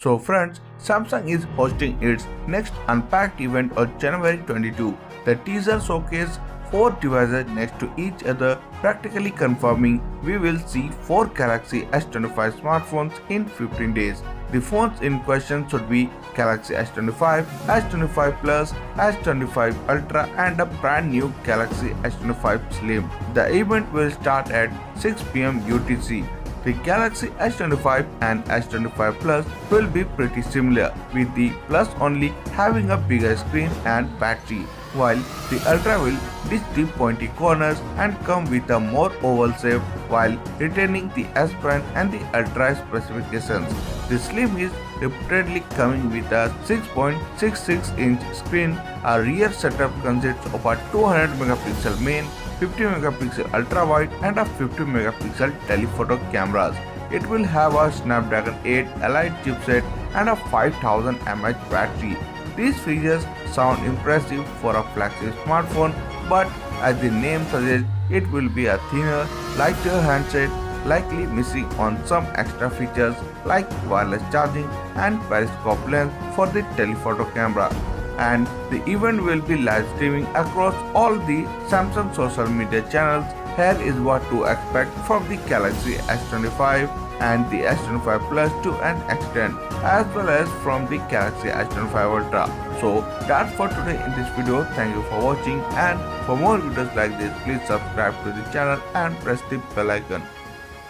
So friends, Samsung is hosting its next Unpacked event on January 22. The teaser showcased 4 devices next to each other, practically confirming we will see 4 Galaxy S25 smartphones in 15 days. The phones in question should be Galaxy S25, S25 Plus, S25 Ultra and a brand new Galaxy S25 Slim. The event will start at 6 p.m. UTC. The Galaxy S25 and S25 Plus will be pretty similar, with the Plus only having a bigger screen and battery, while the Ultra will ditch the pointy corners and come with a more oval shape while retaining the S Pen and the Ultra specifications. The Slim is reportedly coming with a 6.66-inch screen. A rear setup consists of a 200 megapixel main, 50 megapixel ultra wide and a 50 megapixel telephoto cameras. It will have a Snapdragon 8 Elite chipset and a 5000 mAh battery. These features sound impressive for a flagship smartphone, but as the name suggests, it will be a thinner, lighter handset, likely missing on some extra features like wireless charging and periscope lens for the telephoto camera. And the event will be live streaming across all the Samsung social media channels. Here is what to expect from the Galaxy S25 and the S25 Plus to an extent, as well as from the Galaxy S25 Ultra. So that's for today in this video. Thank you for watching, and for more videos like this, please subscribe to the channel and press the bell icon.